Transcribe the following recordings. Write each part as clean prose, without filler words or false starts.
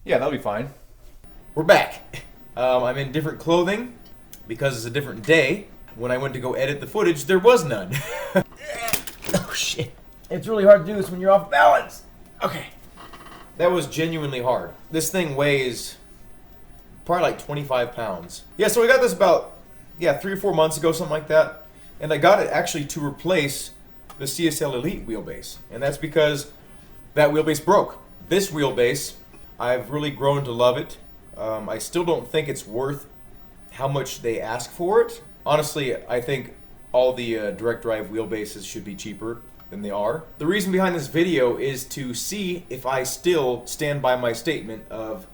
Yeah, that'll be fine. We're back. I'm in different clothing because it's a different day. When I went to go edit the footage, there was none. Oh shit. It's really hard to do this when you're off balance. Okay. That was genuinely hard. This thing weighs probably like 25 pounds. Yeah, so I got this about 3 or 4 months ago, something like that. And I got it actually to replace the CSL Elite wheelbase. And that's because that wheelbase broke. This wheelbase, I've really grown to love it. I still don't think it's worth how much they ask for it. Honestly, I think all the direct drive wheelbases should be cheaper than they are. The reason behind this video is to see if I still stand by my statement of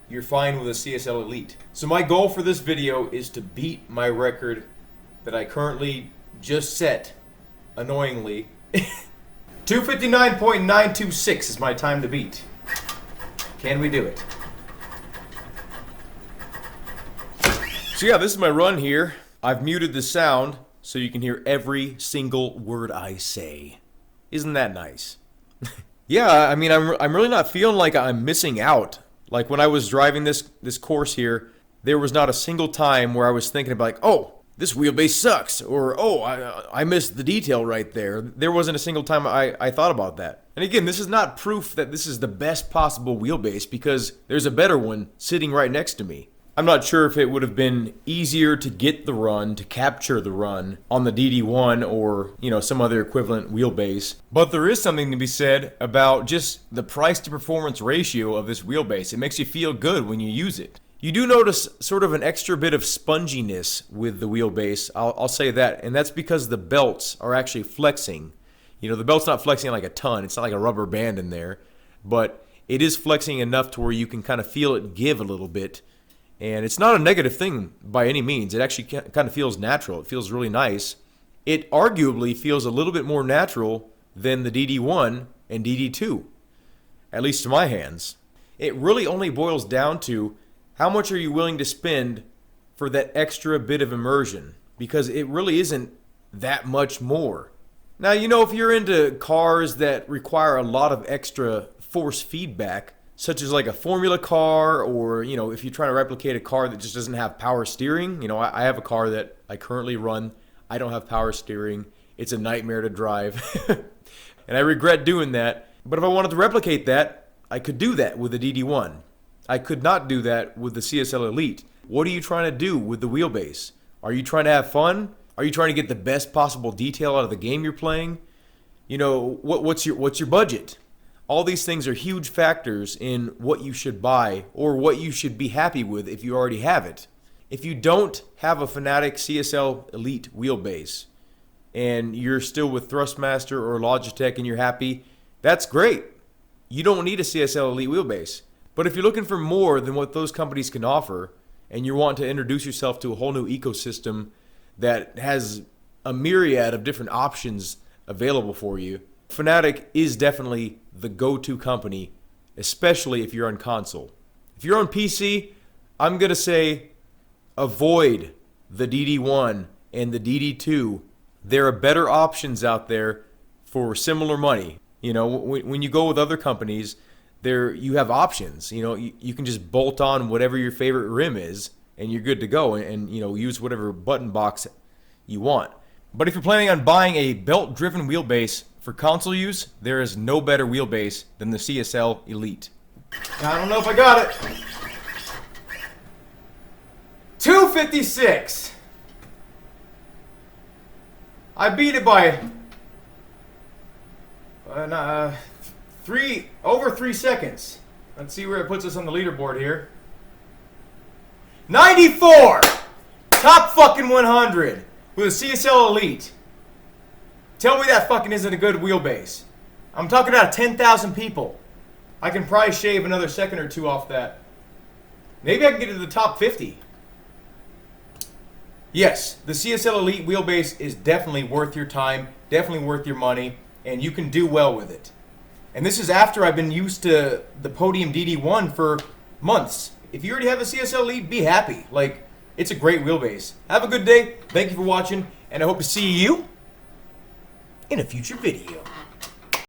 you're fine with a CSL Elite. So my goal for this video is to beat my record that I currently just set, annoyingly. 259.926 is my time to beat. Can we do it? So yeah, this is my run here. I've muted the sound so you can hear every single word I say. Isn't that nice? Yeah, I mean, I'm really not feeling like I'm missing out. Like when I was driving this course here, there was not a single time where I was thinking about like, oh, this wheelbase sucks, or oh, I missed the detail right there. There wasn't a single time I thought about that. And again, this is not proof that this is the best possible wheelbase because there's a better one sitting right next to me. I'm not sure if it would have been easier to get the run, to capture the run on the DD1 or, you know, some other equivalent wheelbase. But there is something to be said about just the price to performance ratio of this wheelbase. It makes you feel good when you use it. You do notice sort of an extra bit of sponginess with the wheelbase, I'll say that, and that's because the belts are actually flexing. You know, the belt's not flexing like a ton, it's not like a rubber band in there, but it is flexing enough to where you can kind of feel it give a little bit. And it's not a negative thing by any means. It actually kind of feels natural. It feels really nice. It arguably feels a little bit more natural than the DD1 and DD2, at least to my hands. It really only boils down to how much are you willing to spend for that extra bit of immersion, because it really isn't that much more. Now, you know, if you're into cars that require a lot of extra force feedback, such as like a formula car, or, you know, if you're trying to replicate a car that just doesn't have power steering. You know, I have a car that I currently run. I don't have power steering. It's a nightmare to drive. And I regret doing that. But if I wanted to replicate that, I could do that with the DD1. I could not do that with the CSL Elite. What are you trying to do with the wheelbase? Are you trying to have fun? Are you trying to get the best possible detail out of the game you're playing? You know, what's your budget? All these things are huge factors in what you should buy or what you should be happy with if you already have it. If you don't have a FANATEC CSL Elite wheelbase and you're still with Thrustmaster or Logitech and you're happy, that's great. You don't need a CSL Elite wheelbase. But if you're looking for more than what those companies can offer and you want to introduce yourself to a whole new ecosystem that has a myriad of different options available for you, FANATEC is definitely the go-to company, especially if you're on console. If you're on PC, I'm going to say avoid the DD1 and the DD2. There are better options out there for similar money. You know, when you go with other companies, you have options. You know, you can just bolt on whatever your favorite rim is and you're good to go, and you know, use whatever button box you want. But if you're planning on buying a belt-driven wheelbase for console use, there is no better wheelbase than the CSL Elite. I don't know if I got it. 256. I beat it by over 3 seconds. Let's see where it puts us on the leaderboard here. 94! Top fucking 100 with a CSL Elite. Tell me that fucking isn't a good wheelbase. I'm talking about 10,000 people. I can probably shave another second or two off that. Maybe I can get to the top 50. Yes, the CSL Elite wheelbase is definitely worth your time, definitely worth your money, and you can do well with it. And this is after I've been used to the Podium DD1 for months. If you already have a CSL Elite, be happy. Like, it's a great wheelbase. Have a good day. Thank you for watching, and I hope to see you in a future video.